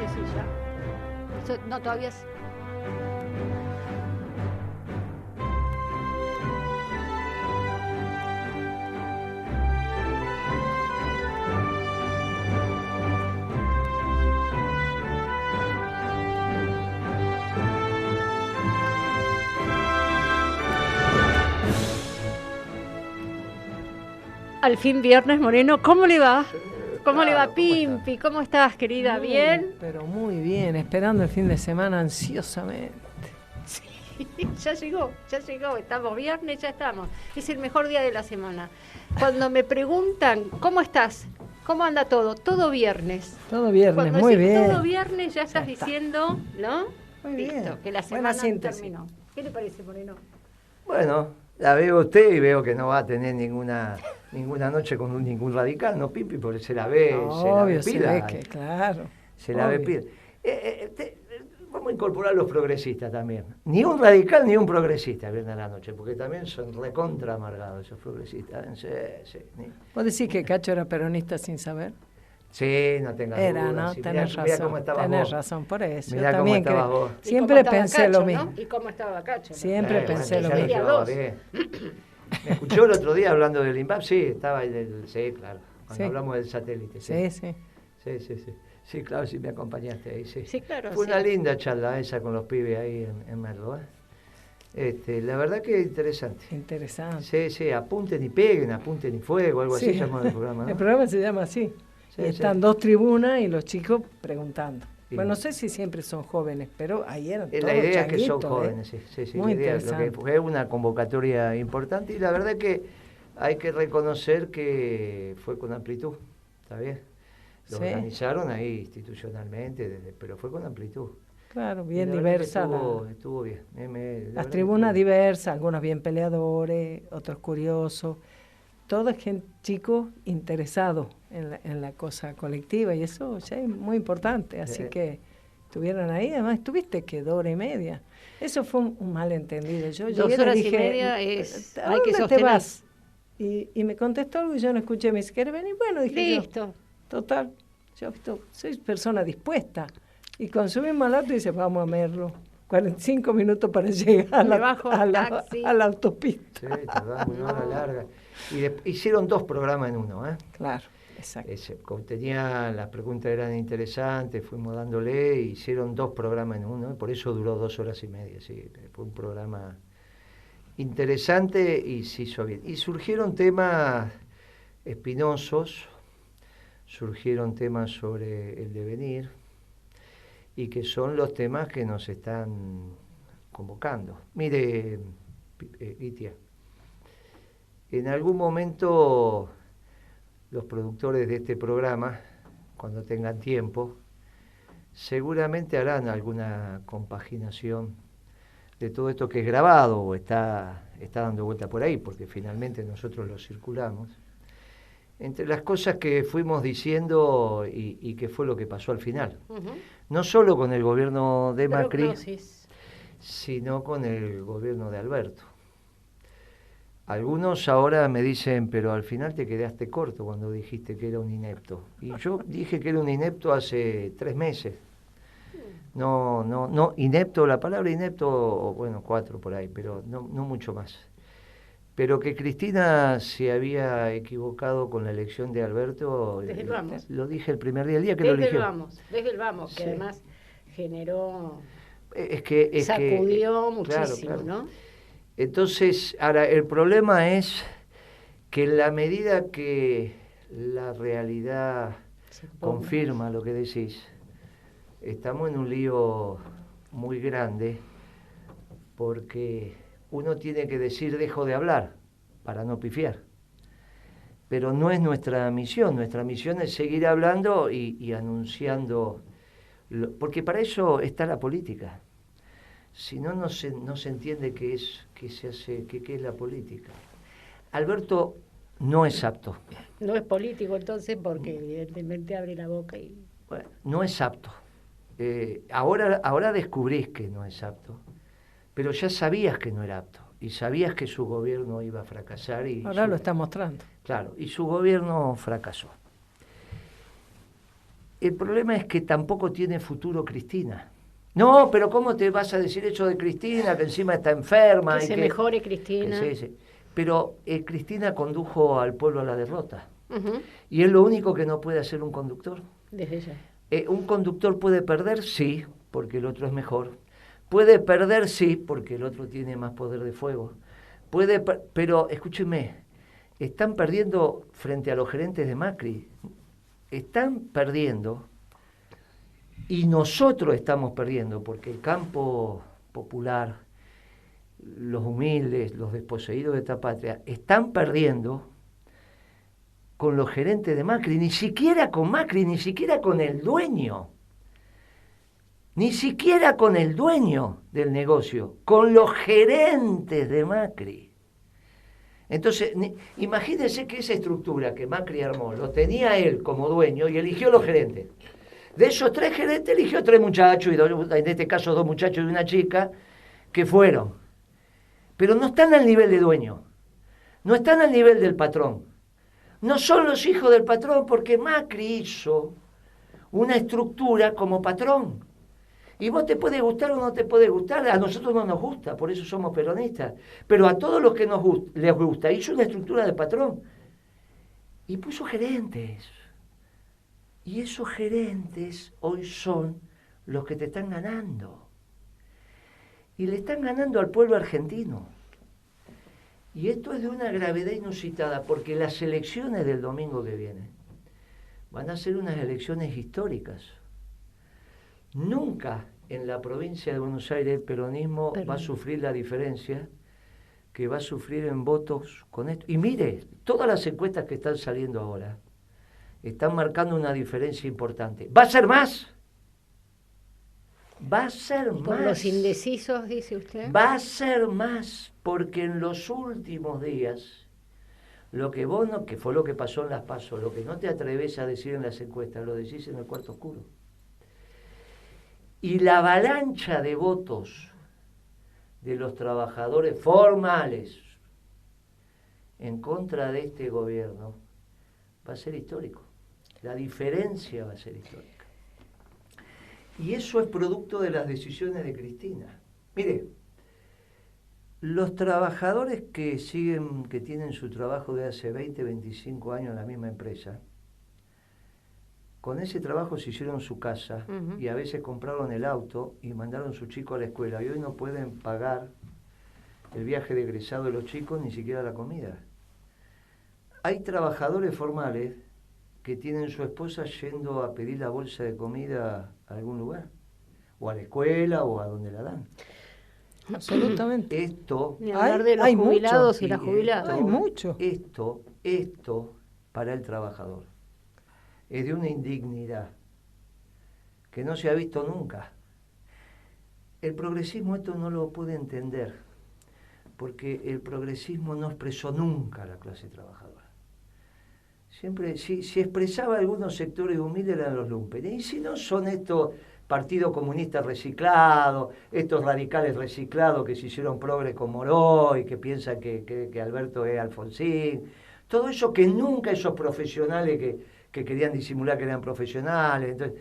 sí, ya. No, todavía es... Al fin viernes, Moreno, ¿cómo le va? ¿Cómo le va, Pimpi? ¿Cómo estás, querida? ¿Bien? Pero muy bien, esperando el fin de semana ansiosamente. Sí, ya llegó, estamos viernes, ya estamos. Es el mejor día de la semana. Cuando me preguntan, ¿cómo estás? ¿Cómo anda todo? Todo viernes. Todo viernes, Cuando muy decís bien. todo viernes ya estás diciendo, ¿no? Muy Listo, bien. que la Buena semana síntesis. terminó. ¿Qué le parece, Moreno? Bueno, la veo a usted y veo que no va a tener ninguna noche con ningún radical, ¿no, Pimpi? Porque se la ve, Obvio, se la ve pila. se ve que, claro. Se la ve pila. Vamos a incorporar los progresistas también. Ni un radical ni un progresista viene a la noche, porque también son recontra amargados esos progresistas. Sí. ¿Vos decís que Cacho era peronista sin saber? Sí, no tengas duda. Era, ¿no? Sí, tenés mirá cómo estabas tenés vos. razón, por eso. Mirá Yo cómo también estabas vos. siempre pensé Cacho, lo mismo. ¿no? ¿Y cómo estaba Cacho? Siempre pensé lo Sería mismo. dos. Me escuchó el otro día hablando del INVAP, sí, estaba sí, claro. Cuando hablamos del satélite. Sí, claro, sí me acompañaste ahí, sí. Sí, claro. Fue una linda charla esa con los pibes ahí en Merlo, la verdad que interesante. Interesante. Sí, apunten y peguen, apunten y fuego, algo así llama el programa, ¿no? El programa se llama así. Sí, y están dos tribunas y los chicos preguntando. Sí. Bueno, no sé si siempre son jóvenes, pero ahí eran todos la idea es que son changuitos, jóvenes, sí. Muy La idea, interesante. lo que fue una convocatoria importante y la verdad que hay que reconocer que fue con amplitud, ¿está bien? Lo organizaron ahí institucionalmente, pero fue con amplitud. Claro, bien diversa. Estuvo bien. Las tribunas diversas, algunos bien peleadores, otros curiosos. Todo es gente, chicos interesados en la cosa colectiva y eso ya es muy importante. Así que estuvieron ahí, además estuviste que 2 horas y media. Eso fue un malentendido. Yo 2 horas y media es... Hay que sostener. Te vas? Y me contestó algo y yo no escuché. Me dice, ¿quieres venir? Bueno, dije listo. Total, yo soy persona dispuesta. Y consumimos el auto y dice, vamos a Merlo. 45 minutos para llegar a la autopista. Sí, tardamos una hora larga. Y hicieron 2 programas en uno, ¿eh? Claro, exacto. Las preguntas eran interesantes, fuimos dándole, hicieron 2 programas en uno, por eso duró 2 horas y media, sí. Fue un programa interesante y se hizo bien. Y surgieron temas espinosos, surgieron temas sobre el devenir, y que son los temas que nos están convocando. Mire, Itia, en algún momento los productores de este programa, cuando tengan tiempo, seguramente harán alguna compaginación de todo esto que es grabado o está dando vuelta por ahí, porque finalmente nosotros lo circulamos. Entre las cosas que fuimos diciendo y que fue lo que pasó al final. No solo con el gobierno de Macri, sino con el gobierno de Alberto. Algunos ahora me dicen, pero al final te quedaste corto cuando dijiste que era un inepto. Y yo dije que era un inepto hace 3 meses. No, inepto, la palabra inepto, bueno, 4 por ahí, pero no mucho más. Pero que Cristina se había equivocado con la elección de Alberto, lo dije el primer día, el día que lo eligió. Desde el vamos, que además generó, sacudió muchísimo, claro. ¿no? Entonces, ahora, el problema es que en la medida que la realidad confirma lo que decís, estamos en un lío muy grande porque uno tiene que decir dejo de hablar para no pifiar. Pero no es nuestra misión es seguir hablando y anunciando, porque para eso está la política. Si no, no se entiende qué es la política. Alberto no es apto. No es político entonces porque evidentemente abre la boca y... Bueno, no es apto. Ahora descubrís que no es apto, pero ya sabías que no era apto y sabías que su gobierno iba a fracasar. Y ahora lo está mostrando. Claro, y su gobierno fracasó. el problema es que tampoco tiene futuro Cristina. No, pero ¿cómo te vas a decir eso de Cristina, que encima está enferma? Que se mejore Cristina. Sí. Pero Cristina condujo al pueblo a la derrota. Uh-huh. Y es lo único que no puede hacer un conductor. Desde ya. Un conductor puede perder, sí, porque el otro es mejor. Puede perder, sí, porque el otro tiene más poder de fuego. Pero, escúcheme, están perdiendo frente a los gerentes de Macri. Están perdiendo y nosotros estamos perdiendo porque el campo popular, los humildes, los desposeídos de esta patria, están perdiendo con los gerentes de Macri, ni siquiera con Macri, ni siquiera con el dueño, ni siquiera con el dueño del negocio, con los gerentes de Macri. Entonces, imagínense que esa estructura que Macri armó, lo tenía él como dueño y eligió los gerentes. De esos 3 gerentes eligió 3 muchachos, y en este caso 2 muchachos y una chica, que fueron. Pero no están al nivel de dueño, no están al nivel del patrón. No son los hijos del patrón porque Macri hizo una estructura como patrón. Y vos te puede gustar o no te puede gustar, a nosotros no nos gusta, por eso somos peronistas. Pero a todos los que les gusta, hizo una estructura de patrón. Y puso gerentes. Y esos gerentes hoy son los que te están ganando. Y le están ganando al pueblo argentino. Y esto es de una gravedad inusitada, porque las elecciones del domingo que viene van a ser unas elecciones históricas. Nunca en la provincia de Buenos Aires el peronismo va a sufrir la diferencia que va a sufrir en votos con esto. Y mire, todas las encuestas que están saliendo ahora están marcando una diferencia importante. ¿Va a ser más? Va a ser más. ¿Por los indecisos, dice usted? Va a ser más, porque en los últimos días, lo que vos no, que fue lo que pasó en las PASO, lo que no te atreves a decir en las encuestas, lo decís en el cuarto oscuro. Y la avalancha de votos de los trabajadores formales en contra de este gobierno va a ser histórico. La diferencia va a ser histórica. Y eso es producto de las decisiones de Cristina. Mire, los trabajadores que tienen su trabajo de hace 20, 25 años en la misma empresa, con ese trabajo se hicieron su casa y a veces compraron el auto y mandaron a su chico a la escuela. Y hoy no pueden pagar el viaje de egresado de los chicos ni siquiera la comida. Hay trabajadores formales que tienen su esposa yendo a pedir la bolsa de comida a algún lugar, o a la escuela o a donde la dan. Absolutamente. Esto, ni hablar de los jubilados y las jubiladas. Hay mucho. Esto para el trabajador es de una indignidad que no se ha visto nunca. El progresismo esto no lo puede entender, porque el progresismo no expresó nunca a la clase trabajadora. Siempre, si expresaba algunos sectores humildes, eran los lumpen. Y si no, son estos partidos comunistas reciclados, estos radicales reciclados que se hicieron progres con Moró y que piensan que Alberto es Alfonsín. Todo eso que nunca esos profesionales que querían disimular que eran profesionales. Entonces,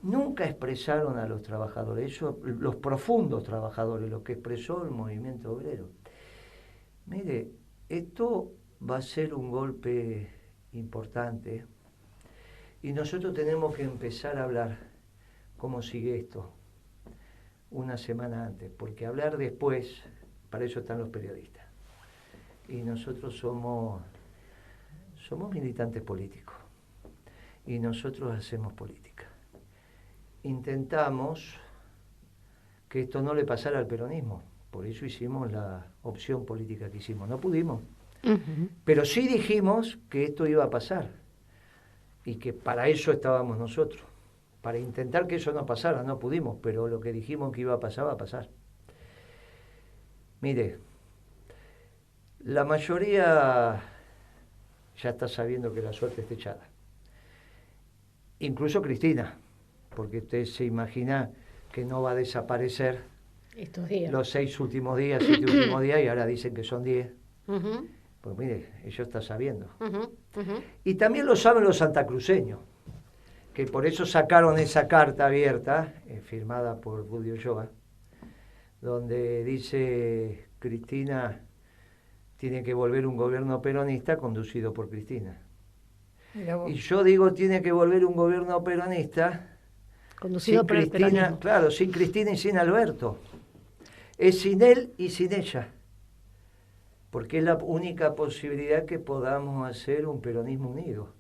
nunca expresaron a los trabajadores, eso, los profundos trabajadores, lo que expresó el movimiento obrero. Mire, esto va a ser un golpe importante y nosotros tenemos que empezar a hablar cómo sigue esto una semana antes, porque hablar después, para eso están los periodistas. Y nosotros somos militantes políticos y nosotros hacemos política. Intentamos que esto no le pasara al peronismo, por eso hicimos la opción política que hicimos. No pudimos, pero sí dijimos que esto iba a pasar y que para eso estábamos nosotros, para intentar que eso no pasara. No pudimos, pero lo que dijimos que iba a pasar, va a pasar. Mire, la mayoría ya está sabiendo que la suerte está echada. Incluso Cristina, porque usted se imagina que no va a desaparecer estos días, los 6 últimos días, 7 últimos días, y ahora dicen que son 10. Pues mire, ella está sabiendo. Y también lo saben los santacruceños, que por eso sacaron esa carta abierta, firmada por Rudy Ulloa, donde dice Cristina tiene que volver un gobierno peronista conducido por Cristina. Y yo digo, tiene que volver un gobierno peronista conducido sin por el Cristina, peronismo. claro, sin Cristina y sin Alberto. Es sin él y sin ella. Porque es la única posibilidad que podamos hacer un peronismo unido.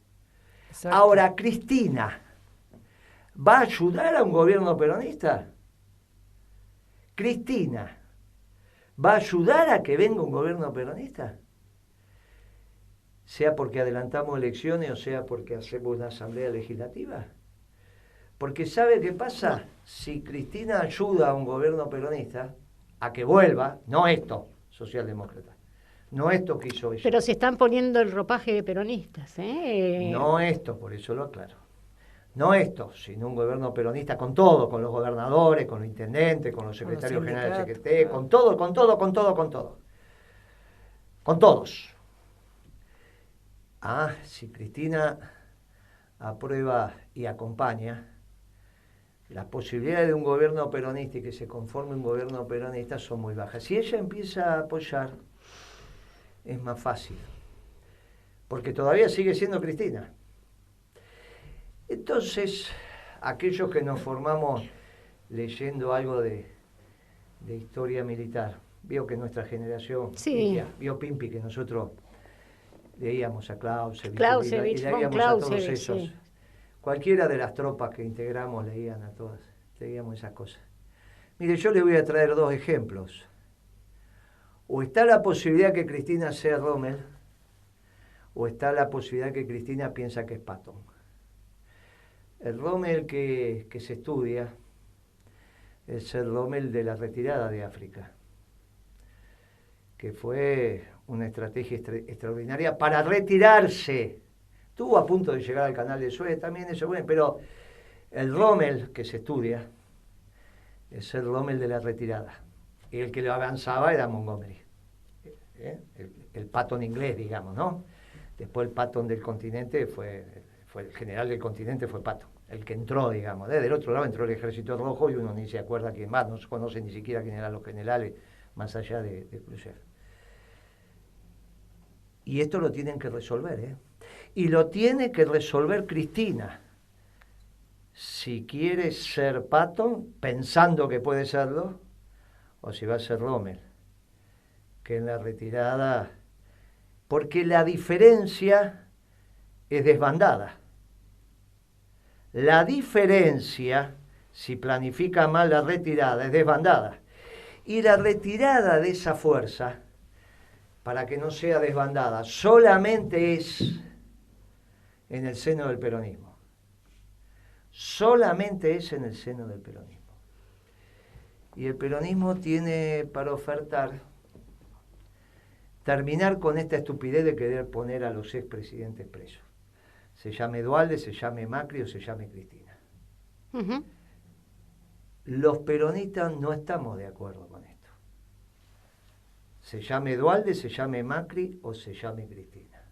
Exacto. Ahora, Cristina, ¿va a ayudar a un gobierno peronista? Cristina, ¿va a ayudar a que venga un gobierno peronista? Sea porque adelantamos elecciones o sea porque hacemos una asamblea legislativa. Porque ¿sabe qué pasa? Si Cristina ayuda a un gobierno peronista a que vuelva, no esto, socialdemócrata, no esto que hizo ella. Pero se están poniendo el ropaje de peronistas, ¿eh? No esto, por eso lo aclaro. No esto, sino un gobierno peronista con todo, con los gobernadores, con los intendentes, con los secretarios generales del CGT, con todo, con todo, con todo, con todo. Con todos. Ah, si Cristina aprueba y acompaña, las posibilidades de un gobierno peronista y que se conforme un gobierno peronista son muy bajas. Si ella empieza a apoyar, es más fácil, porque todavía sigue siendo Cristina. Entonces, aquellos que nos formamos leyendo algo de historia militar, vio que nuestra generación, vio Pimpi, que nosotros leíamos a Clausewitz, y leíamos a todos esos. Sí. Cualquiera de las tropas que integramos leían a todas, leíamos esas cosas. Mire, yo le voy a traer dos ejemplos. O está la posibilidad que Cristina sea Rommel, o está la posibilidad que Cristina piensa que es Patton. El Rommel que se estudia es el Rommel de la retirada de África, que fue una estrategia extraordinaria para retirarse. Estuvo a punto de llegar al canal de Suez, también eso, bueno, pero el Rommel que se estudia es el Rommel de la retirada. Y el que lo avanzaba era Montgomery. El Patton inglés, digamos, ¿no? Después el Patton del continente fue el general del continente, fue Patton, el que entró, digamos. Del otro lado entró el Ejército Rojo y uno ni se acuerda quién más, no se conoce ni siquiera quién eran los generales, más allá de Khrushchev. Y esto lo tienen que resolver, ¿eh? Y lo tiene que resolver Cristina. Si quiere ser Patton, pensando que puede serlo, o si va a ser Rommel, que en la retirada, porque la diferencia es desbandada. La diferencia, si planifica mal la retirada, es desbandada. Y la retirada de esa fuerza, para que no sea desbandada, solamente es en el seno del peronismo. Solamente es en el seno del peronismo. Y el peronismo tiene para ofertar terminar con esta estupidez de querer poner a los expresidentes presos. Se llame Duhalde, se llame Macri o se llame Cristina. Uh-huh. Los peronistas no estamos de acuerdo con esto. Se llame Duhalde, se llame Macri o se llame Cristina.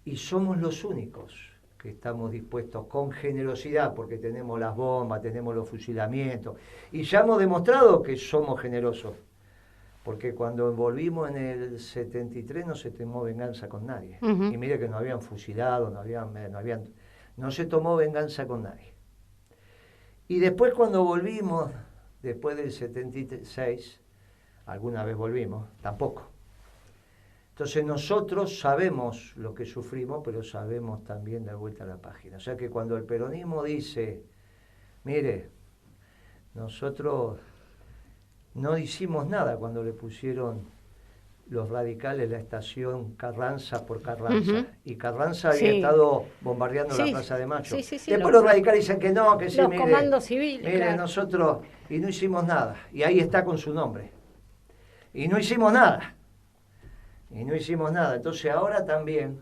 Y somos los únicos que estamos dispuestos con generosidad, porque tenemos las bombas, tenemos los fusilamientos, y ya hemos demostrado que somos generosos, porque cuando volvimos en el 73 no se tomó venganza con nadie. Uh-huh. Y mire que nos habían fusilado, no se tomó venganza con nadie. Y después cuando volvimos, después del 76, alguna vez volvimos, tampoco. Entonces nosotros sabemos lo que sufrimos, pero sabemos también dar vuelta a la página. O sea que cuando el peronismo dice, mire, nosotros no hicimos nada cuando le pusieron los radicales la estación Carranza por Carranza. Uh-huh. Y Carranza había estado bombardeando la Plaza de Mayo. Después los radicales dicen que no, que sí, los comandos civiles. Mire, claro. Nosotros, y no hicimos nada. Y ahí está con su nombre. Y no hicimos nada. Y no hicimos nada. Entonces ahora también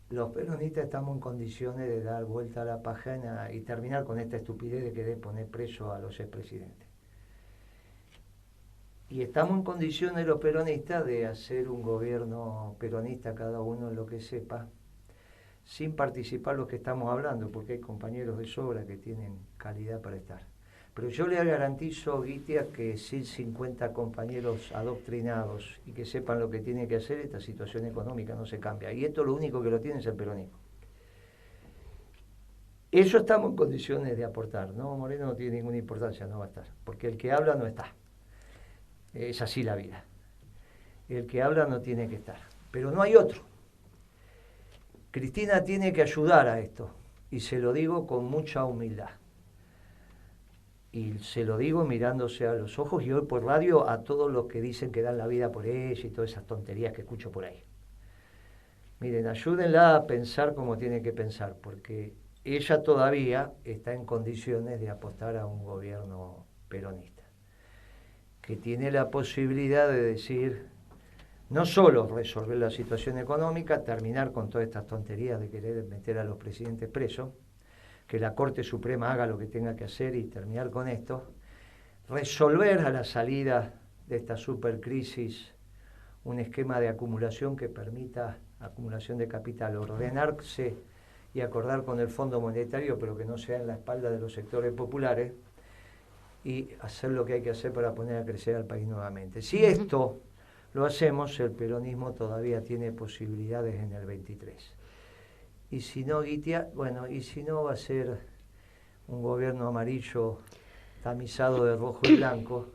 los peronistas estamos en condiciones de dar vuelta a la página y terminar con esta estupidez de querer poner preso a los expresidentes. Y estamos en condiciones los peronistas de hacer un gobierno peronista, cada uno en lo que sepa, sin participar los que estamos hablando, porque hay compañeros de sobra que tienen calidad para estar. Pero yo le garantizo, Guitia, que sin 50 compañeros adoctrinados y que sepan lo que tienen que hacer, esta situación económica no se cambia. Y esto lo único que lo tiene es el peronismo. Eso estamos en condiciones de aportar, ¿no? Moreno no tiene ninguna importancia, no va a estar, porque el que habla no está. Es así la vida. El que habla no tiene que estar, pero no hay otro. Cristina tiene que ayudar a esto, y se lo digo con mucha humildad. Y se lo digo mirándose a los ojos y hoy por radio a todos los que dicen que dan la vida por ella y todas esas tonterías que escucho por ahí. Miren, ayúdenla a pensar como tiene que pensar, porque ella todavía está en condiciones de apostar a un gobierno peronista, que tiene la posibilidad de decir, no solo resolver la situación económica, terminar con todas estas tonterías de querer meter a los presidentes presos, que la Corte Suprema haga lo que tenga que hacer y terminar con esto, resolver a la salida de esta supercrisis un esquema de acumulación que permita acumulación de capital, ordenarse y acordar con el Fondo Monetario, pero que no sea en la espalda de los sectores populares, y hacer lo que hay que hacer para poner a crecer al país nuevamente. Si esto lo hacemos, el peronismo todavía tiene posibilidades en el 23. Y si no, Guitia, bueno, y si no va a ser un gobierno amarillo tamizado de rojo y blanco,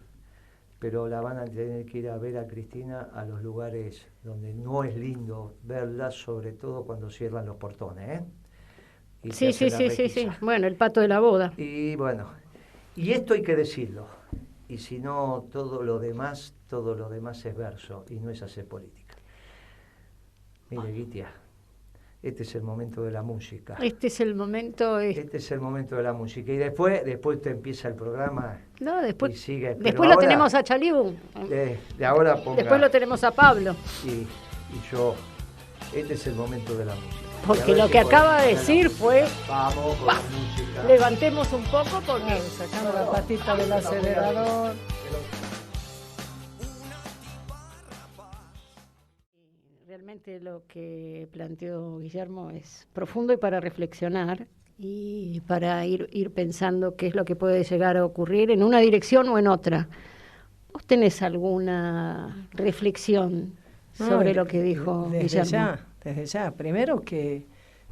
pero la van a tener que ir a ver a Cristina a los lugares donde no es lindo verla, sobre todo cuando cierran los portones, ¿eh? Sí. Bueno, el pato de la boda. Y bueno, y esto hay que decirlo. Y si no, todo lo demás es verso y no es hacer política. Mire, Guitia, este es el momento de la música. Este es el momento de la música. Y después usted empieza el programa. No, después, y sigue. después lo tenemos a Chalibú. De ahora ponga, después lo tenemos a Pablo. Y yo, este es el momento de la música. Porque lo que acaba de decir fue, vamos con la música. Levantemos un poco porque sacando la patita del acelerador. Realmente lo que planteó Guillermo es profundo y para reflexionar y para ir pensando qué es lo que puede llegar a ocurrir en una dirección o en otra. ¿Vos tenés alguna reflexión sobre lo que dijo Guillermo? Desde ya. Primero que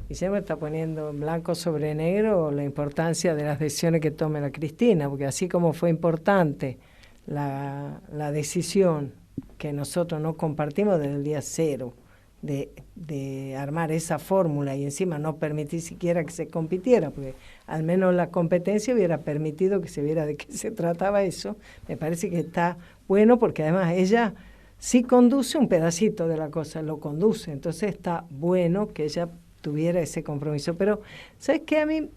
Guillermo está poniendo en blanco sobre negro la importancia de las decisiones que tome la Cristina, porque así como fue importante la decisión que nosotros no compartimos desde el día cero, de armar esa fórmula y encima no permitir siquiera que se compitiera, porque al menos la competencia hubiera permitido que se viera de qué se trataba eso, me parece que está bueno porque además ella sí conduce un pedacito de la cosa, lo conduce, entonces está bueno que ella tuviera ese compromiso. Pero, ¿sabes qué? A mí,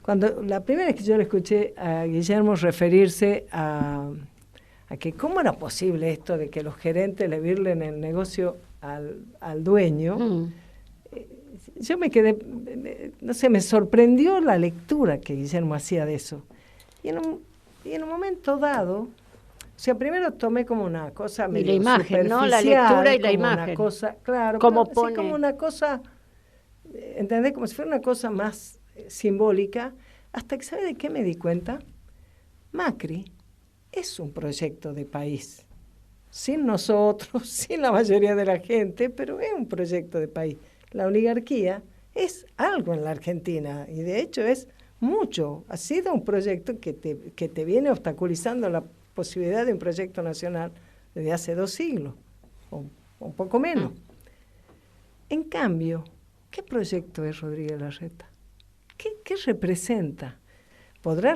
cuando la primera vez que yo le escuché a Guillermo referirse a que cómo era posible esto de que los gerentes le virlen el negocio al dueño, yo me quedé, no sé, me sorprendió la lectura que Guillermo hacía de eso. Y en un momento dado, o sea, primero tomé como una cosa medio y la imagen, ¿no? La lectura y la imagen. Una cosa, claro, como pero, así como una cosa, ¿entendés? Como si fuera una cosa más simbólica, hasta que, ¿sabe de qué me di cuenta? Macri es un proyecto de país, sin nosotros, sin la mayoría de la gente, pero es un proyecto de país. La oligarquía es algo en la Argentina y de hecho es mucho. Ha sido un proyecto que te viene obstaculizando la posibilidad de un proyecto nacional desde hace 2 siglos, o un poco menos. En cambio, ¿qué proyecto es Rodríguez Larreta? ¿Qué representa? Podrá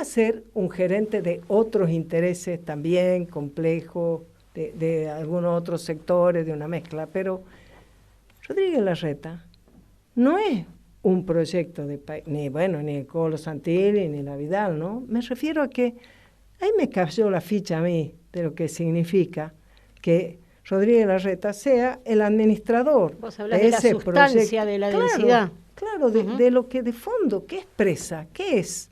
ser un gerente de otros intereses también complejos, de algunos otros sectores, de una mezcla, pero Rodríguez Larreta no es un proyecto de país, ni el Colo Santilli, ni la Vidal, ¿no? Me refiero a que ahí me cayó la ficha a mí de lo que significa que Rodríguez Larreta sea el administrador. Vos hablás de la sustancia proyecto. De la densidad. Claro, de lo que de fondo, ¿qué expresa? ¿Qué es?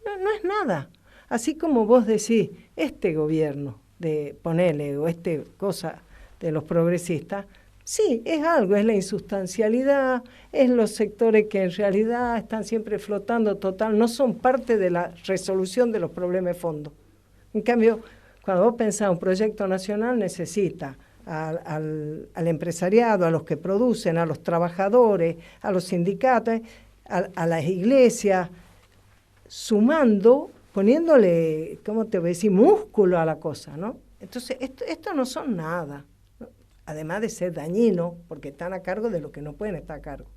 No es nada. Así como vos decís, este gobierno de Ponele o cosa de los progresistas, Sí, es algo, es la insustancialidad, es los sectores que en realidad están siempre flotando total, no son parte de la resolución de los problemas de fondo. En cambio, cuando vos pensás un proyecto nacional, necesita al empresariado, a los que producen, a los trabajadores, a los sindicatos, a las iglesias, sumando, poniéndole, ¿cómo te voy a decir?, músculo a la cosa, ¿no? Entonces, esto no son nada, ¿no? Además de ser dañino, porque están a cargo de lo que no pueden estar a cargo.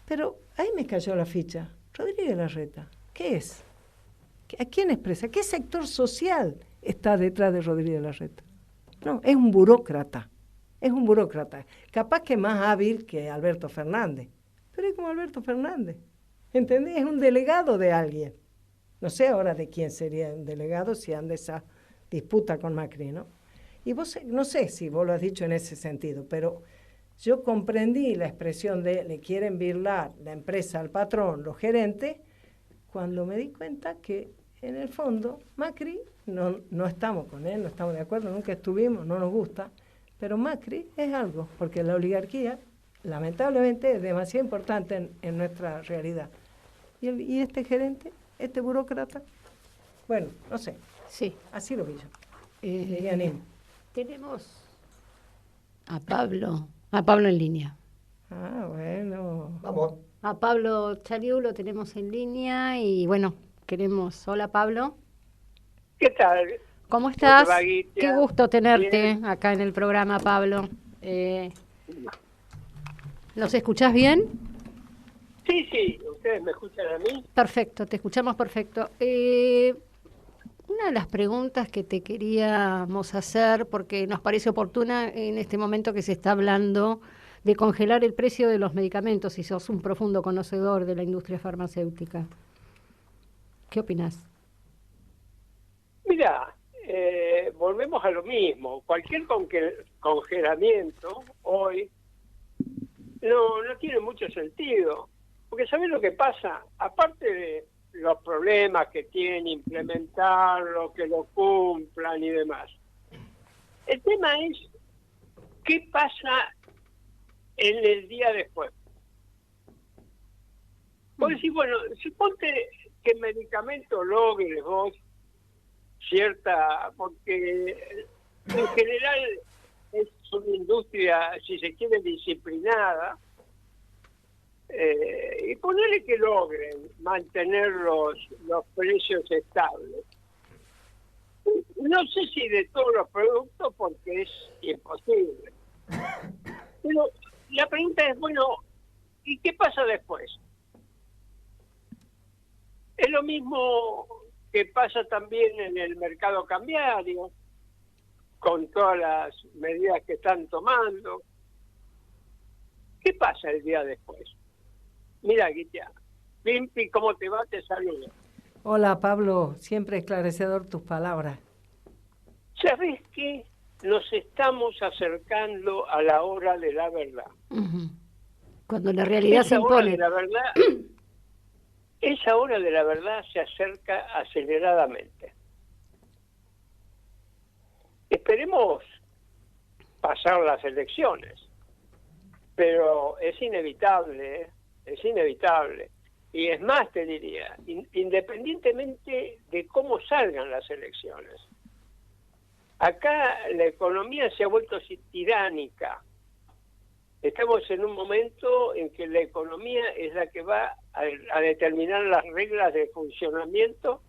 Pero ahí me cayó la ficha. Rodríguez Larreta, ¿qué es? ¿A quién expresa? ¿Qué sector social está detrás de Rodríguez Larreta? No, es un burócrata. Es un burócrata. Capaz que más hábil que Alberto Fernández. Pero es como Alberto Fernández. ¿Entendés? Es un delegado de alguien. No sé ahora de quién sería un delegado si anda esa disputa con Macri, ¿no? Y vos, no sé si vos lo has dicho en ese sentido, pero yo comprendí la expresión de le quieren birlar la empresa al patrón, los gerentes, cuando me di cuenta que en el fondo Macri, no estamos con él, no estamos de acuerdo, nunca estuvimos, no nos gusta, pero Macri es algo, porque la oligarquía lamentablemente es demasiado importante en nuestra realidad. Y este gerente, este burócrata, bueno, no sé, Sí. así lo vi yo. Y animo. Tenemos a Pablo en línea. Ah, bueno. Vamos. A Pablo Chaliú lo tenemos en línea y bueno, hola Pablo. ¿Qué tal? ¿Cómo estás? ¿Cómo te va, Guitia? Qué gusto tenerte Bien. acá en el programa, Pablo. ¿Nos escuchás bien? Sí, ¿ustedes me escuchan a mí? Perfecto, te escuchamos perfecto. Una de las preguntas que te queríamos hacer, porque nos parece oportuna en este momento que se está hablando de congelar el precio de los medicamentos, y sos un profundo conocedor de la industria farmacéutica. ¿Qué opinás? Mira, volvemos a lo mismo. Cualquier congelamiento hoy no tiene mucho sentido. Porque ¿sabés lo que pasa? Aparte de los problemas que tienen implementarlo, que lo cumplan y demás. El tema es qué pasa en el día después. Vos decís, bueno, suponte que el medicamento logre vos cierta, porque en general es una industria, si se quiere, disciplinada, y ponerle que logren mantener los precios estables. No sé si de todos los productos, porque es imposible. Pero la pregunta es, bueno, ¿y qué pasa después? Es lo mismo que pasa también en el mercado cambiario, con todas las medidas que están tomando. ¿Qué pasa el día después? Mira, Guitia, Pimpi, ¿cómo te va? Te saludo. Hola, Pablo, siempre esclarecedor tus palabras. ¿Sabés qué? Nos estamos acercando a la hora de la verdad. Uh-huh. Cuando la realidad se Esa hora impone. de la verdad, esa hora de la verdad se acerca aceleradamente. Esperemos pasar las elecciones, pero es inevitable, ¿eh? Es inevitable. Y es más, te diría, independientemente de cómo salgan las elecciones. Acá la economía se ha vuelto tiránica. Estamos en un momento en que la economía es la que va a determinar las reglas de funcionamiento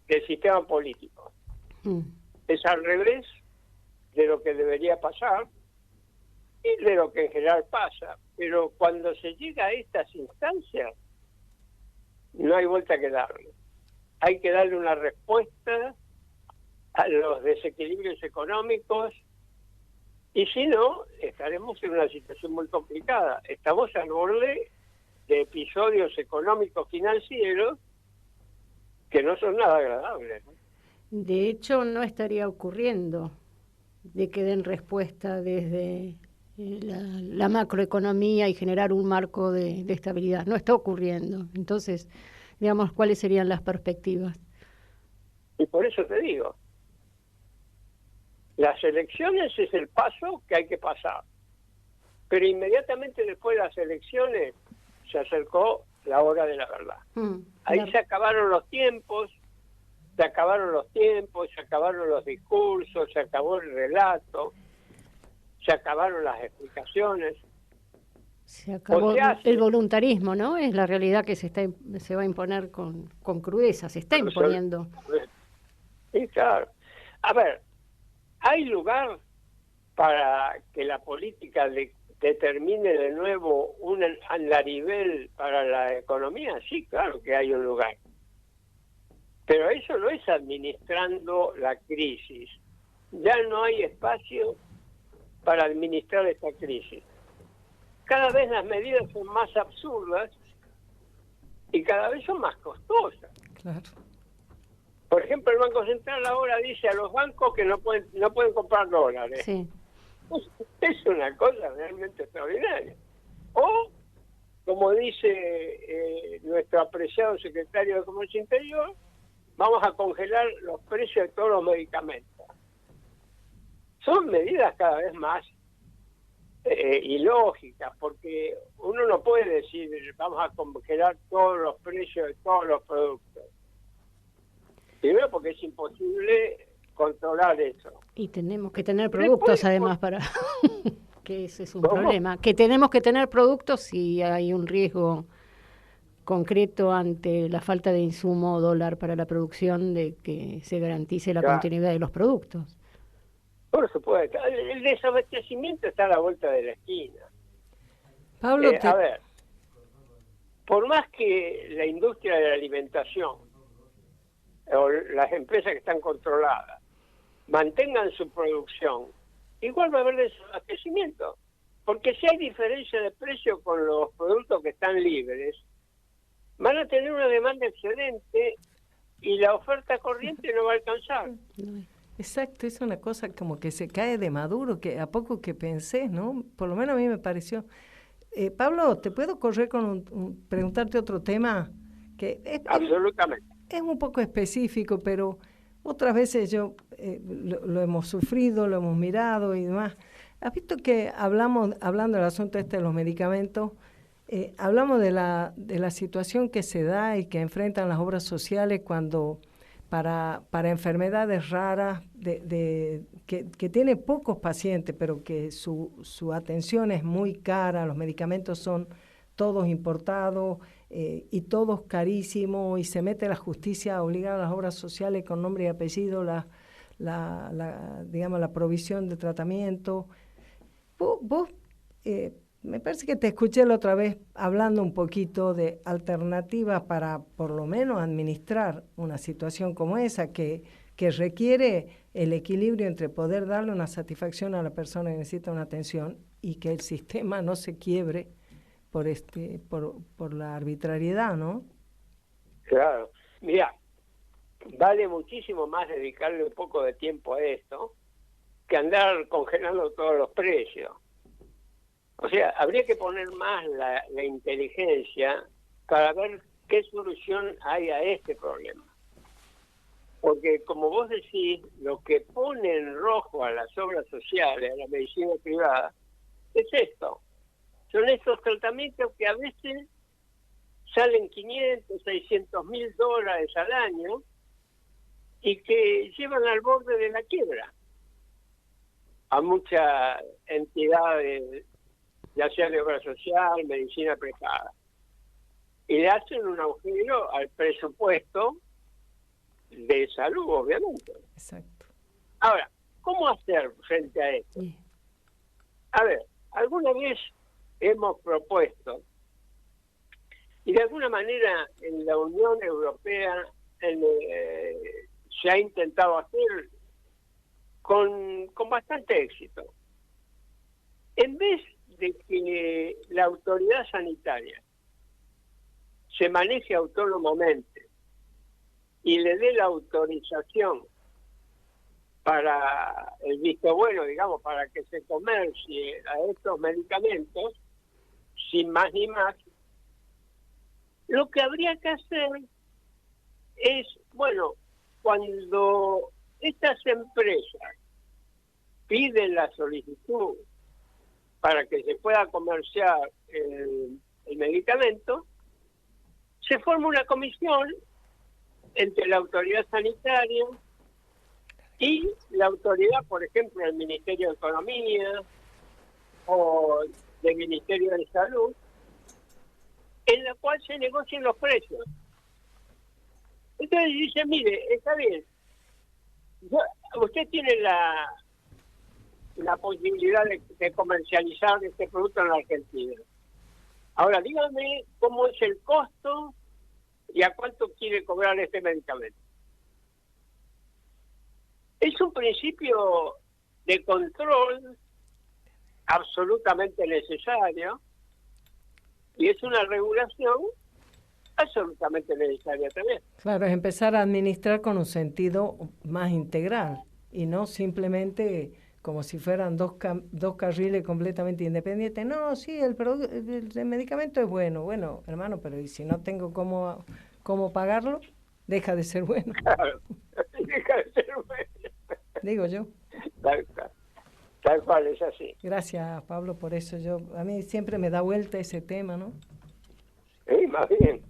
del sistema político. Es al revés de lo que debería pasar y de lo que en general pasa. Pero cuando se llega a estas instancias, no hay vuelta que darle. Hay que darle una respuesta a los desequilibrios económicos, y si no, estaremos en una situación muy complicada. Estamos al borde de episodios económicos financieros que no son nada agradables, ¿no? De hecho, no estaría ocurriendo de que den respuesta desde la macroeconomía y generar un marco de estabilidad. No está ocurriendo. Entonces, digamos, ¿cuáles serían las perspectivas? Y por eso te digo, las elecciones es el paso que hay que pasar. Pero inmediatamente después de las elecciones se acercó la hora de la verdad. Ahí se acabaron los tiempos, se acabaron los discursos, se acabó el relato, se acabaron las explicaciones. Se acabó el voluntarismo, ¿no? Es la realidad que se va a imponer con crudeza, se está imponiendo. Sí, claro. A ver, ¿hay lugar para que la política determine de nuevo un andarivel para la economía? Sí, claro que hay un lugar. Pero eso no es administrando la crisis. Ya no hay espacio para administrar esta crisis. Cada vez las medidas son más absurdas y cada vez son más costosas. Claro. Por ejemplo, el Banco Central ahora dice a los bancos que no pueden comprar dólares. Sí. Es una cosa realmente extraordinaria. O, como dice nuestro apreciado secretario de Comercio Interior, vamos a congelar los precios de todos los medicamentos. Son medidas cada vez más ilógicas, porque uno no puede decir vamos a congelar todos los precios de todos los productos. Primero porque es imposible controlar eso. Y tenemos que tener productos después, además para que ese es un problema, que tenemos que tener productos si hay un riesgo concreto ante la falta de insumo dólar para la producción, de que se garantice la continuidad de los productos. Por supuesto, el desabastecimiento está a la vuelta de la esquina. Pablo, a ver, por más que la industria de la alimentación o las empresas que están controladas mantengan su producción, igual va a haber desabastecimiento, porque si hay diferencia de precio con los productos que están libres, van a tener una demanda excedente y la oferta corriente no va a alcanzar. Exacto, es una cosa como que se cae de maduro, que a poco que pensé, ¿no? Por lo menos a mí me pareció. Pablo, ¿te puedo correr con preguntarte otro tema? Que absolutamente. Es un poco específico, pero otras veces lo hemos sufrido, lo hemos mirado y demás. ¿Has visto que hablando del asunto de los medicamentos, hablamos de la situación que se da y que enfrentan las obras sociales cuando para enfermedades raras que tiene pocos pacientes, pero que su atención es muy cara, los medicamentos son todos importados y todos carísimos, y se mete la justicia a obligar a las obras sociales con nombre y apellido digamos, la provisión de tratamiento. Vos me parece que te escuché la otra vez hablando un poquito de alternativas para por lo menos administrar una situación como esa que requiere el equilibrio entre poder darle una satisfacción a la persona que necesita una atención y que el sistema no se quiebre por la arbitrariedad, ¿no? Claro. Mira, vale muchísimo más dedicarle un poco de tiempo a esto que andar congelando todos los precios. O sea, habría que poner más la inteligencia para ver qué solución hay a este problema. Porque, como vos decís, lo que pone en rojo a las obras sociales, a la medicina privada, es esto. Son estos tratamientos que a veces salen 500, 600 mil dólares al año y que llevan al borde de la quiebra a muchas entidades, ya sea de obra social, medicina privada, y le hacen un agujero al presupuesto de salud, obviamente. Exacto. Ahora, ¿cómo hacer frente a esto? A ver, alguna vez hemos propuesto, y de alguna manera en la Unión Europea se ha intentado hacer con bastante éxito. En vez de que la autoridad sanitaria se maneje autónomamente y le dé la autorización para el visto bueno, digamos, para que se comercie a estos medicamentos, sin más ni más, lo que habría que hacer es, bueno, cuando estas empresas piden la solicitud para que se pueda comerciar el medicamento, se forma una comisión entre la autoridad sanitaria y la autoridad, por ejemplo, del Ministerio de Economía o del Ministerio de Salud, en la cual se negocian los precios. Entonces dice, mire, está bien, usted tiene la posibilidad de comercializar este producto en la Argentina. Ahora dígame cómo es el costo y a cuánto quiere cobrar este medicamento. Es un principio de control absolutamente necesario y es una regulación absolutamente necesaria también. Claro, es empezar a administrar con un sentido más integral y no simplemente como si fueran dos carriles completamente independientes. No, sí, el medicamento es bueno. Bueno, hermano, pero ¿y si no tengo cómo pagarlo? Deja de ser bueno. Claro, deja de ser bueno. Digo yo. Tal cual, es así. Gracias, Pablo, por eso. A mí siempre me da vuelta ese tema, ¿no? Sí, más bien.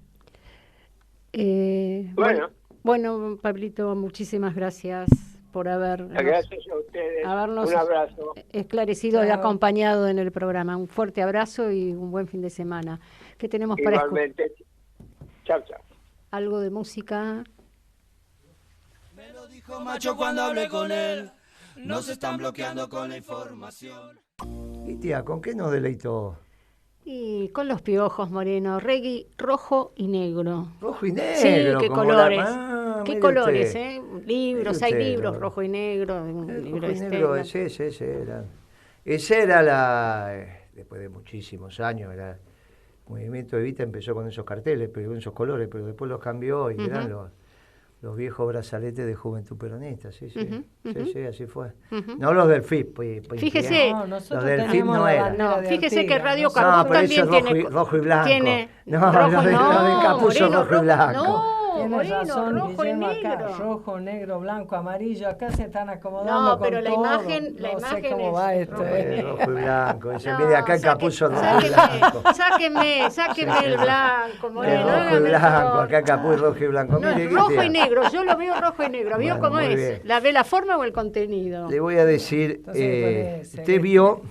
Bueno, Pablito, muchísimas gracias por gracias a ustedes. Habernos un abrazo. Esclarecido y acompañado en el programa. Un fuerte abrazo y un buen fin de semana. ¿Qué tenemos para escuchar? Igualmente. Chao, chao. Algo de música. Me lo dijo Macho cuando hablé con él. Nos están bloqueando con la información. Y tía, ¿con qué nos deleitó? Y con los Piojos, Moreno, reggae rojo y negro. Rojo y negro. Sí, qué colores. Qué colores, usted. Libros, hay libros, rojo y negro. Rojo y negro, ese era. Esa era después de muchísimos años, el Movimiento Evita empezó con esos carteles, pero con esos colores, pero después los cambió y eran los viejos brazaletes de Juventud Peronista, sí, así fue. No los del FIP, pues, fíjese, los del FIP no eran. Fíjese que Radio Carbón también tiene rojo y blanco. Rojo, los de Capuzzo rojo y blanco. No, Tienes Moreno, razón, rojo y Guillermo, acá, negro. rojo, negro, blanco, amarillo, acá se están acomodando. No, pero con la todo. imagen sé cómo es va esto. Rojo y blanco. Mire, acá el Capuzzo rojo y blanco. Sáqueme el blanco, Moreno. Rojo y blanco, acá Capuzzo rojo y blanco. No, Mire, rojo y negro, yo lo veo rojo y negro. ¿Vio Bueno, cómo muy es? bien. ¿Ve la forma o el contenido? Le voy a decir, usted vio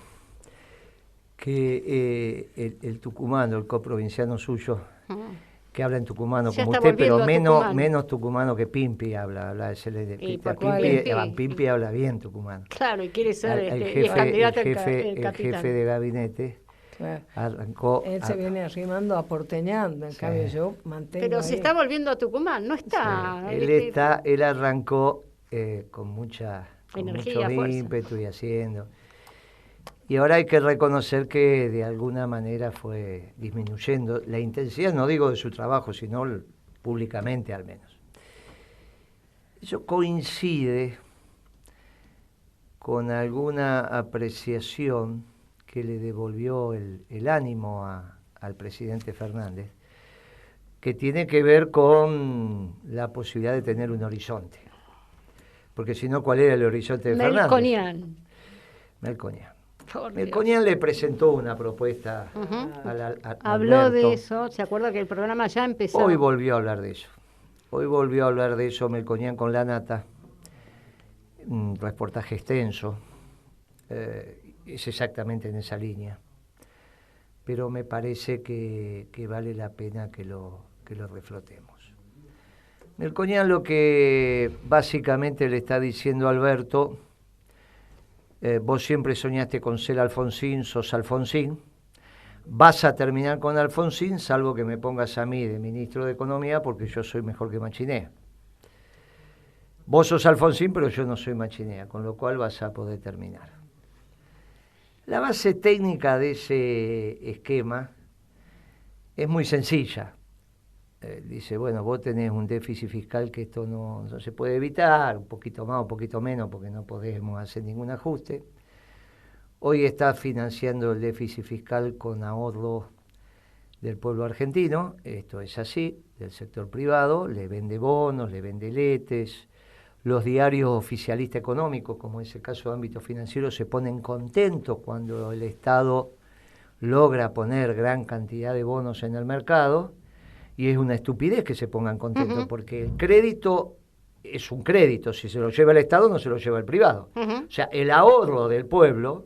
que el tucumano, el coprovinciano suyo, que habla en tucumano Ya como está usted, pero volviendo menos tucumano que Pimpi habla excelente. Pimpi habla bien tucumano. Claro, y quiere ser el candidato jefe capitán. jefe de gabinete Claro. arrancó. Él se viene arrimando, aporteñando, en cambio yo mantengo. Pero ahí. se está volviendo a Tucumán, no está. Sí, él arrancó con mucho Energía, fuerza. ímpetu y haciendo. Y ahora hay que reconocer que de alguna manera fue disminuyendo la intensidad, no digo de su trabajo, sino públicamente al menos. Eso coincide con alguna apreciación que le devolvió el ánimo al presidente Fernández, que tiene que ver con la posibilidad de tener un horizonte. Porque si no, ¿cuál era el horizonte de Fernández? Melconian. Melconian le presentó una propuesta a Habló Alberto. de eso, ¿se acuerda que el programa ya empezó? Hoy volvió a hablar de eso. Melconian con la nata, un reportaje extenso, es exactamente en esa línea, pero me parece que vale la pena que lo reflotemos. Melconian lo que básicamente le está diciendo a Alberto: vos siempre soñaste con ser Alfonsín, sos Alfonsín, vas a terminar con Alfonsín, salvo que me pongas a mí de ministro de Economía, porque yo soy mejor que Machinea. Vos sos Alfonsín, pero yo no soy Machinea, con lo cual vas a poder terminar. La base técnica de ese esquema es muy sencilla. Dice, bueno, vos tenés un déficit fiscal que esto no se puede evitar, un poquito más, un poquito menos, porque no podemos hacer ningún ajuste. Hoy está financiando el déficit fiscal con ahorro del pueblo argentino, esto es así, del sector privado, le vende bonos, le vende letes, los diarios oficialistas económicos, como es el caso de ámbito financiero, se ponen contentos cuando el Estado logra poner gran cantidad de bonos en el mercado, y es una estupidez que se pongan contentos, porque el crédito es un crédito, si se lo lleva el Estado no se lo lleva el privado. O sea, el ahorro del pueblo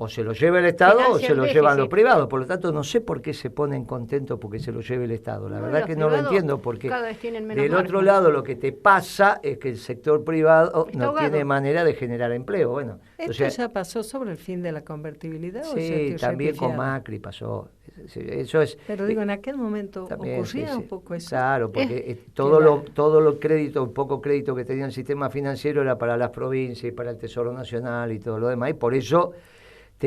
o se lo lleva el Estado o se lo llevan los privados. Por lo tanto, no sé por qué se ponen contentos porque se lo lleve el Estado. La verdad que no lo entiendo, porque del otro lado lo que te pasa es que el sector privado no tiene manera de generar empleo. Bueno, ¿Esto ya pasó sobre el fin de la convertibilidad? Sí, también con Macri pasó. Eso es, pero digo, en aquel momento también, ocurría un poco eso. Claro, porque todo lo crédito, un poco crédito que tenía el sistema financiero era para las provincias y para el Tesoro Nacional y todo lo demás, y por eso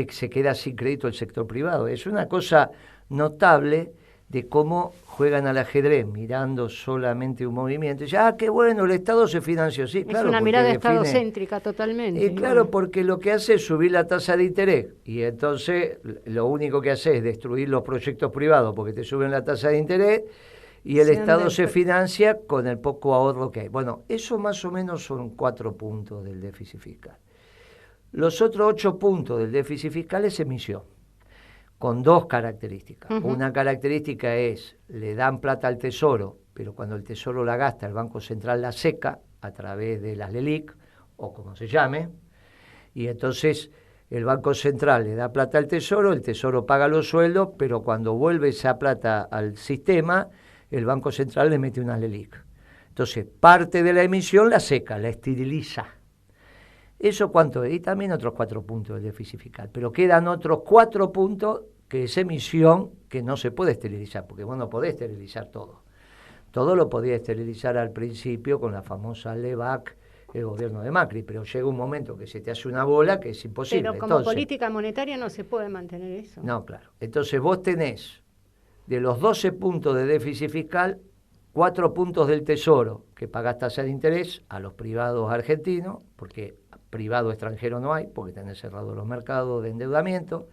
se queda sin crédito el sector privado. Es una cosa notable de cómo juegan al ajedrez mirando solamente un movimiento. Y ya, qué bueno, el Estado se financió. Sí, claro. Es una mirada estadocéntrica totalmente. Y claro, porque lo que hace es subir la tasa de interés. Y entonces lo único que hace es destruir los proyectos privados porque te suben la tasa de interés y el Estado se financia con el poco ahorro que hay. Bueno, eso más o menos son 4 puntos del déficit fiscal. Los otros 8 puntos del déficit fiscal es emisión, con 2 características. Una característica es, le dan plata al Tesoro, pero cuando el Tesoro la gasta, el Banco Central la seca a través de las LELIQ, o como se llame, y entonces el Banco Central le da plata al Tesoro, el Tesoro paga los sueldos, pero cuando vuelve esa plata al sistema, el Banco Central le mete una LELIQ. Entonces, parte de la emisión la seca, la esteriliza. ¿Eso cuánto es? Y también otros 4 puntos del déficit fiscal. Pero quedan otros 4 puntos que es emisión que no se puede esterilizar, porque vos no podés esterilizar todo. Todo lo podía esterilizar al principio con la famosa LEVAC, el gobierno de Macri, pero llega un momento que se te hace una bola que es imposible. Pero como política monetaria no se puede mantener eso. No, claro. Entonces vos tenés, de los 12 puntos de déficit fiscal, 4 puntos del Tesoro, que pagás tasa de interés a los privados argentinos, porque privado extranjero no hay, porque tenés cerrados los mercados de endeudamiento.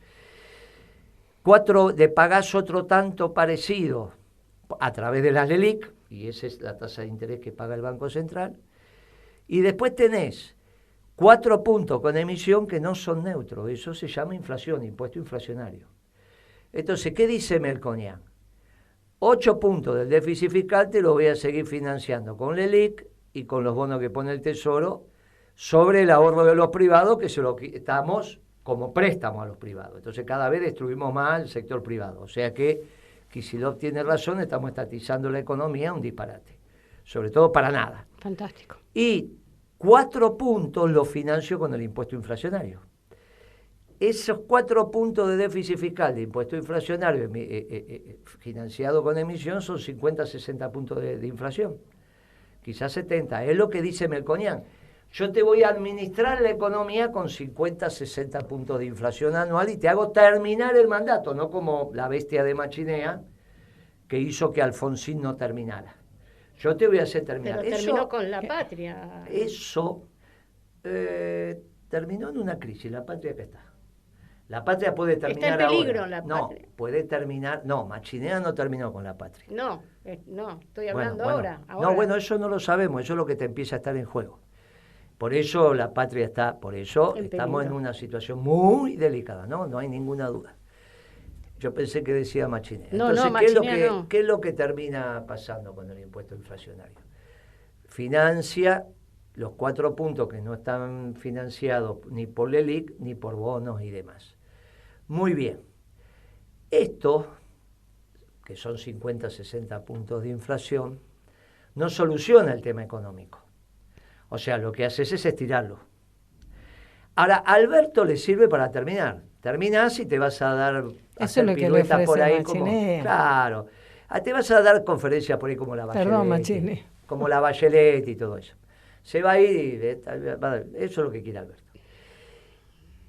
4 de pagás otro tanto parecido a través de las LELIQ, y esa es la tasa de interés que paga el Banco Central. Y después tenés 4 puntos con emisión que no son neutros, eso se llama inflación, impuesto inflacionario. Entonces, ¿qué dice Melconian? 8 puntos del déficit fiscal te lo voy a seguir financiando con LELIQ y con los bonos que pone el Tesoro sobre el ahorro de los privados, que se lo quitamos como préstamo a los privados. Entonces cada vez destruimos más el sector privado. O sea que Kicillof tiene razón, estamos estatizando la economía, un disparate. Sobre todo para nada. Fantástico. Y 4 puntos los financio con el impuesto inflacionario. Esos 4 puntos de déficit fiscal de impuesto inflacionario financiado con emisión son 50, 60 puntos de inflación. Quizás 70. Es lo que dice Melconian. Yo te voy a administrar la economía con 50, 60 puntos de inflación anual y te hago terminar el mandato, no como la bestia de Machinea que hizo que Alfonsín no terminara. Yo te voy a hacer terminar. Pero terminó con la patria. Eso terminó en una crisis, la patria que está. La patria puede terminar ahora. Está en peligro ahora. la patria. No, puede terminar. No, Machinea no terminó con la patria. No, estoy hablando ahora. No, bueno, eso no lo sabemos, eso es lo que te empieza a estar en juego. Por eso la patria está, por eso estamos en una situación muy delicada, ¿no? No hay ninguna duda. Yo pensé que decía Machinea. Entonces, ¿qué es lo que termina pasando con el impuesto inflacionario? Financia los 4 puntos que no están financiados ni por LELIQ ni por bonos y demás. Muy bien. Esto, que son 50, 60 puntos de inflación, no soluciona el tema económico. O sea, lo que haces es estirarlo. Ahora, a Alberto le sirve para terminar. Terminás y te vas a dar hacer piruetas por ahí como... Claro. Te vas a dar conferencias por ahí como la Bachelet. Perdón, Machini. Como la Bachelet y todo eso. Se va a ir y... Eso es lo que quiere Alberto.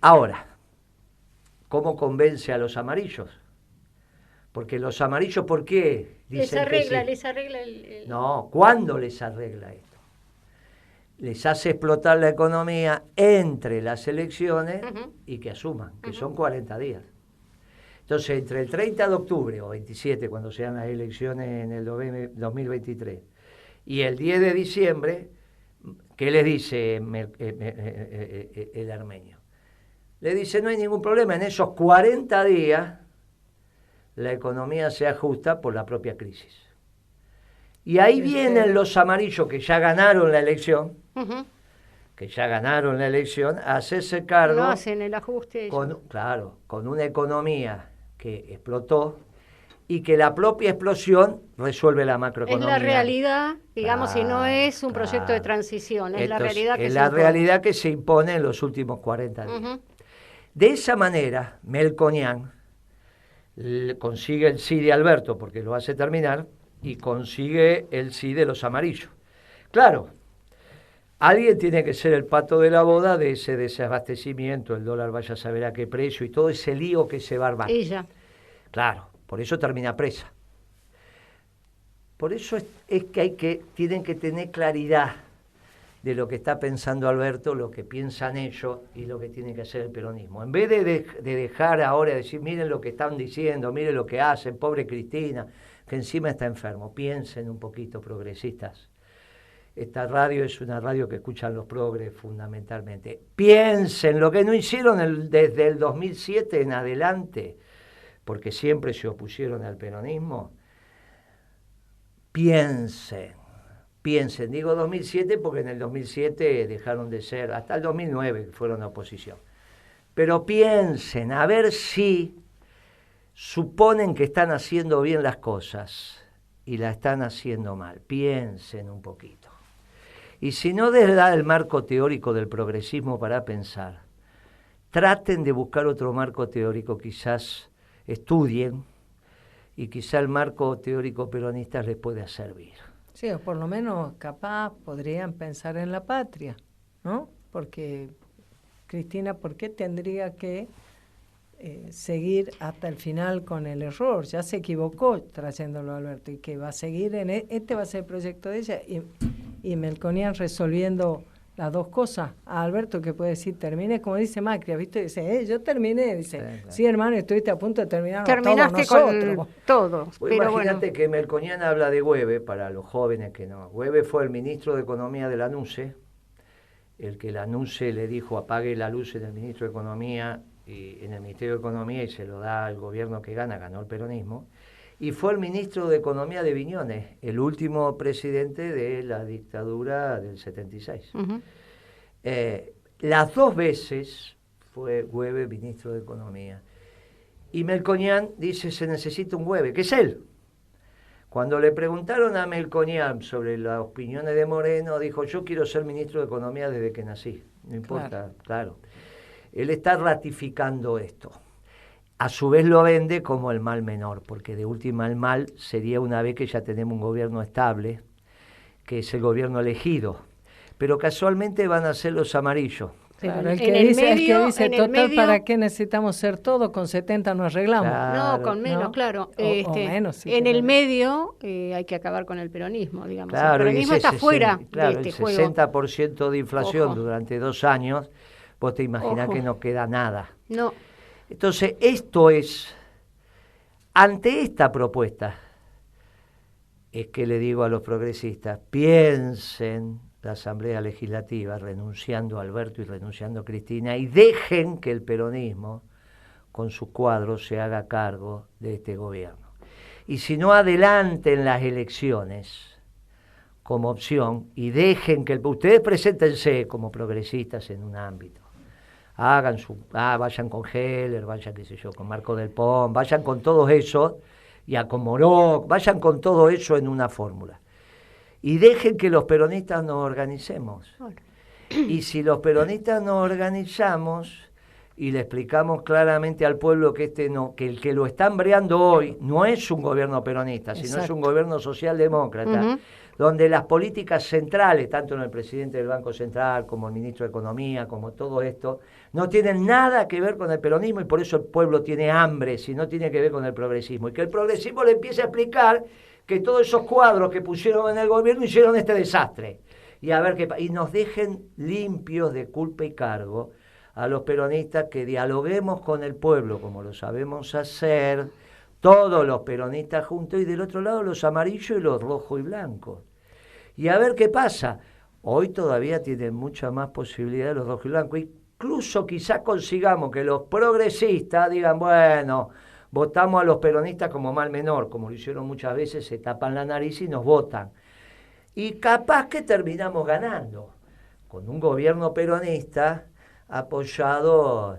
Ahora, ¿cómo convence a los amarillos? Porque los amarillos, ¿por qué dicen les arregla el... No, ¿cuándo les arregla esto? Les hace explotar la economía entre las elecciones y que asuman, que son 40 días. Entonces, entre el 30 de octubre o 27, cuando sean las elecciones en el 2023, y el 10 de diciembre, ¿Qué le dice el armenio? Le dice, no hay ningún problema, en esos 40 días la economía se ajusta por la propia crisis. Y ahí vienen los amarillos que ya ganaron la elección, a hacerse cargo. No hacen el ajuste. Claro, con una economía que explotó y que la propia explosión resuelve la macroeconomía. Es la realidad, digamos, si no es un proyecto de transición, es la realidad que se impone. Es la realidad que se impone en los últimos 40 días. De esa manera, Melconian consigue el sí de Alberto, porque lo hace terminar, y consigue el sí de los amarillos. Claro, alguien tiene que ser el pato de la boda de ese desabastecimiento, el dólar vaya a saber a qué precio y todo ese lío que se va a armar. Ella. Claro, por eso termina presa. Por eso es que tienen que tener claridad de lo que está pensando Alberto, lo que piensan ellos y lo que tiene que hacer el peronismo. En vez de dejar ahora decir, miren lo que están diciendo, miren lo que hacen, pobre Cristina, que encima está enfermo. Piensen un poquito, progresistas. Esta radio es una radio que escuchan los progres fundamentalmente. Piensen lo que no hicieron desde el 2007 en adelante, porque siempre se opusieron al peronismo. Piensen, digo 2007 porque en el 2007 dejaron de ser, hasta el 2009 fueron oposición. Pero piensen, a ver si suponen que están haciendo bien las cosas y la están haciendo mal. Piensen un poquito. Y si no les da el marco teórico del progresismo para pensar, traten de buscar otro marco teórico, quizás estudien y quizá el marco teórico peronista les pueda servir. Sí, o por lo menos capaz podrían pensar en la patria, ¿no? Porque Cristina, ¿por qué tendría que seguir hasta el final con el error? Ya se equivocó trayéndolo a Alberto y que va a seguir este va a ser el proyecto de ella y Melconian resolviendo las dos cosas. A Alberto que puede decir, termine, como dice Macri, ¿viste? Dice, yo terminé, dice, claro. Sí, hermano, estuviste a punto de terminar. Terminaste con todo. Pues imagínate que Melconian habla de Güeve, para los jóvenes que no. Güeve fue el ministro de Economía de la NUCE, el que la NUCE le dijo apague la luz en el ministro de Economía y en el Ministerio de Economía y se lo da al gobierno que ganó el peronismo. Y fue el ministro de Economía de Viñones, el último presidente de la dictadura del 76. Las dos veces fue Güeve ministro de Economía. Y Melconian dice, se necesita un Güeve, que es él. Cuando le preguntaron a Melconian sobre las opiniones de Moreno, dijo, yo quiero ser ministro de Economía desde que nací. No importa, claro. Él está ratificando esto. A su vez lo vende como el mal menor, porque de última el mal sería una vez que ya tenemos un gobierno estable, que es el gobierno elegido. Pero casualmente van a ser los amarillos. Claro, el que dice total, ¿para qué necesitamos ser todos? Con 70 nos arreglamos. Claro, no, con menos, ¿no? Claro. O menos, sí, en el medio hay que acabar con el peronismo, digamos. Claro, el peronismo está fuera claro, de este el 60% de inflación durante 2 años, vos te imaginás que no queda nada. No. Entonces, esto es, ante esta propuesta, es que le digo a los progresistas, piensen la Asamblea Legislativa renunciando a Alberto y renunciando a Cristina y dejen que el peronismo, con sus cuadros, se haga cargo de este gobierno. Y si no, adelanten las elecciones como opción y dejen que ustedes preséntense como progresistas en un ámbito. Vayan con Heller, vayan, qué sé yo, con Marco del Pont, vayan con todo eso, y a con Moró, vayan con todo eso en una fórmula. Y dejen que los peronistas nos organicemos. Y si los peronistas nos organizamos y le explicamos claramente al pueblo que que el que lo está hambreando hoy no es un gobierno peronista, sino es un gobierno socialdemócrata, donde las políticas centrales, tanto en el presidente del Banco Central como el ministro de Economía, como todo esto, no tienen nada que ver con el peronismo y por eso el pueblo tiene hambre, si no tiene que ver con el progresismo. Y que el progresismo le empiece a explicar que todos esos cuadros que pusieron en el gobierno hicieron este desastre. Y a ver y nos dejen limpios de culpa y cargo a los peronistas, que dialoguemos con el pueblo como lo sabemos hacer, todos los peronistas juntos, y del otro lado los amarillos y los rojos y blancos. Y a ver qué pasa. Hoy todavía tienen mucha más posibilidad los rojiblancos. Incluso quizás consigamos que los progresistas digan, bueno, votamos a los peronistas como mal menor, como lo hicieron muchas veces, se tapan la nariz y nos votan. Y capaz que terminamos ganando, con un gobierno peronista apoyado,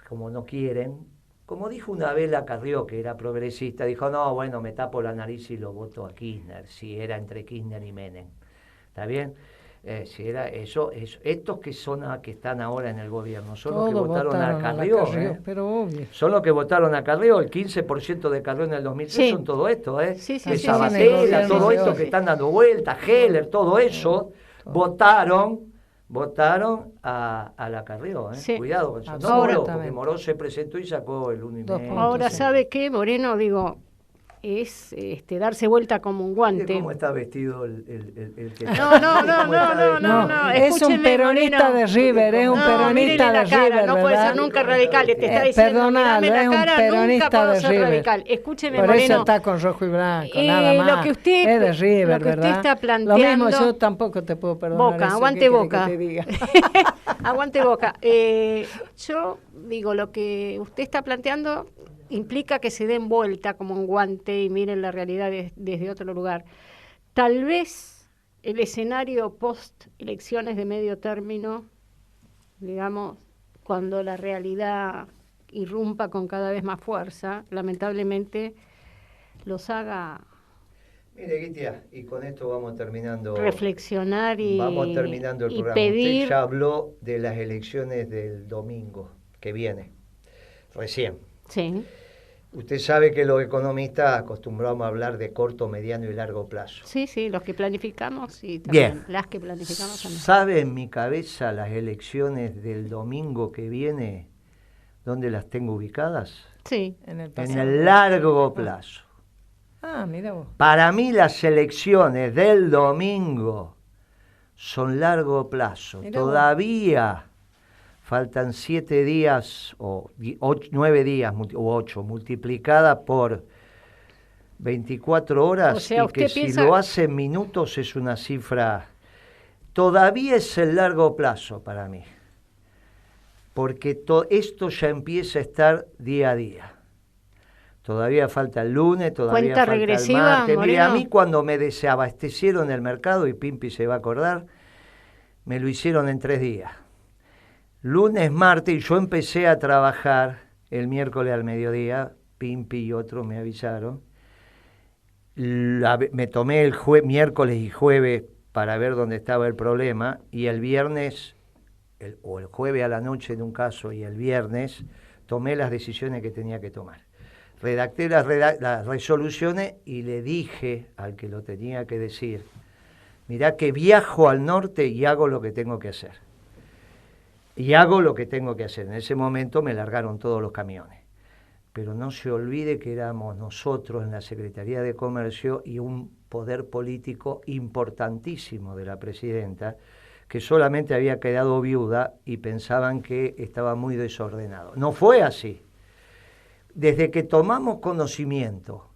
como no quieren, como dijo una vez la Carrió, que era progresista, dijo, no, bueno, me tapo la nariz y lo voto a Kirchner, si era entre Kirchner y Menem. ¿Está bien? Si era eso, estos que están ahora en el gobierno, son los que votaron a Carrió, pero obvio. Son los que votaron a Carrió, el 15% de Carrió en el 2003 son todo esto, Sí, de Sabatella, todo esto que están dando vueltas, Heller, todo eso, votaron a la Carrió, Cuidado con eso. No Moró, porque Moró se presentó y sacó el 1,5. Ahora, ¿sabe qué, Moreno? Digo, es darse vuelta como un guante. ¿Cómo está vestido el que No. Es un peronista de River, es un peronista de River, no puede ser nunca radical, te está diciendo, perdonalo, es un peronista de River. Radical. Escúcheme, por Moreno. Por eso está con rojo y blanco, nada más. Lo que usted, es de River, lo que ¿verdad? Usted está planteando, lo mismo yo tampoco te puedo perdonar. Boca, eso, aguante Boca. Que te diga. Aguante Boca. Yo digo, lo que usted está planteando implica que se den vuelta como un guante y miren la realidad desde otro lugar. Tal vez el escenario post elecciones de medio término, digamos, cuando la realidad irrumpa con cada vez más fuerza, lamentablemente los haga... Mire, Guitia, y con esto vamos terminando... Reflexionar y vamos terminando el programa. Pedir... Usted ya habló de las elecciones del domingo que viene, recién. Sí. Usted sabe que los economistas acostumbramos a hablar de corto, mediano y largo plazo. Sí, los que planificamos y también bien. Las que planificamos también. ¿Sabe en mi cabeza las elecciones del domingo que viene, dónde las tengo ubicadas? Sí. En el largo plazo. Mira vos. Para mí las elecciones del domingo son largo plazo. Mirá todavía... Faltan 7 días o 9 días o 8 multiplicada por 24 horas, o sea, y que si lo hace en minutos es una cifra, todavía es el largo plazo para mí, porque esto ya empieza a estar día a día. Todavía falta el lunes, todavía falta el martes. Mire, a mí cuando me desabastecieron el mercado, y Pimpi se va a acordar, me lo hicieron en 3 días. Lunes, martes, y yo empecé a trabajar el miércoles al mediodía, Pimpi y otros me avisaron. Me tomé el miércoles y jueves para ver dónde estaba el problema, y el viernes, o el jueves a la noche en un caso, y el viernes, tomé las decisiones que tenía que tomar. Redacté las resoluciones y le dije al que lo tenía que decir, mirá que viajo al norte y hago lo que tengo que hacer. Y hago lo que tengo que hacer. En ese momento me largaron todos los camiones. Pero no se olvide que éramos nosotros en la Secretaría de Comercio y un poder político importantísimo de la presidenta, que solamente había quedado viuda y pensaban que estaba muy desordenado. No fue así. Desde que tomamos conocimiento,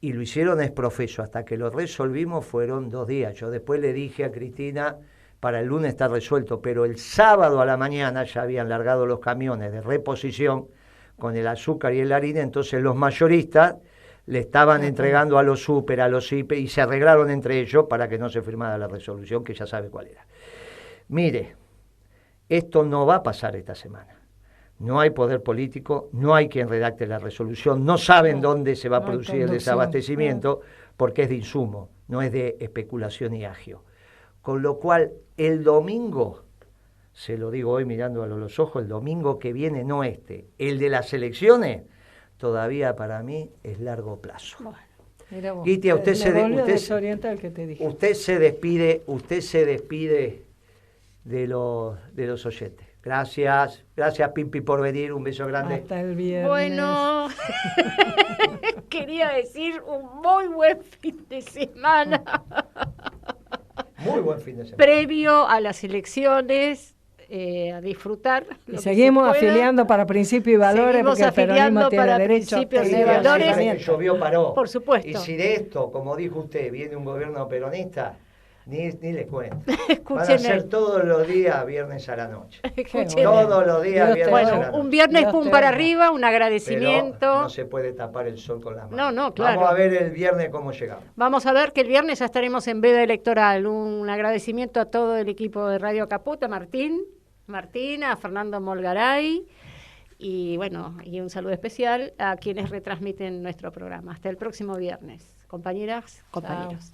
y lo hicieron exprofeso, hasta que lo resolvimos fueron 2 días. Yo después le dije a Cristina... Para el lunes está resuelto, pero el sábado a la mañana ya habían largado los camiones de reposición con el azúcar y el harina, entonces los mayoristas le estaban entregando a los súper, a los hiper, y se arreglaron entre ellos para que no se firmara la resolución, que ya sabe cuál era. Mire, esto no va a pasar esta semana. No hay poder político, no hay quien redacte la resolución, no saben dónde se va a producir el desabastecimiento, porque es de insumo, no es de especulación y agio. Con lo cual, el domingo, se lo digo hoy mirándolo a los ojos, el domingo que viene, no el de las elecciones, todavía para mí es largo plazo. Bueno, Guitia, usted se despide de los oyentes. Gracias Pimpi por venir, un beso grande. Hasta el viernes. Bueno, quería decir un muy buen fin de semana. Muy buen fin de semana. Previo a las elecciones, a disfrutar. Y seguimos afiliando para Principios y Valores, seguimos porque el peronismo tiene derecho a Principios y Valores. Que llovió paró. Por supuesto. Y si de esto, como dijo usted, viene un gobierno peronista, Ni les cuento. Van a Escuchen ser todos los días viernes a la noche. Escuchen. Todos los días Dios te viernes a la Bueno, noche. un viernes Dios pum te para oiga. arriba, un Pero agradecimiento. no se puede tapar el sol con las manos. No, no, claro. Vamos a ver el viernes cómo llegamos. Vamos a ver que el viernes ya estaremos en veda electoral. Un agradecimiento a todo el equipo de Radio Caput, a Martín, a Fernando Molgaray y bueno, y un saludo especial a quienes retransmiten nuestro programa. Hasta el próximo viernes. Compañeras, compañeros.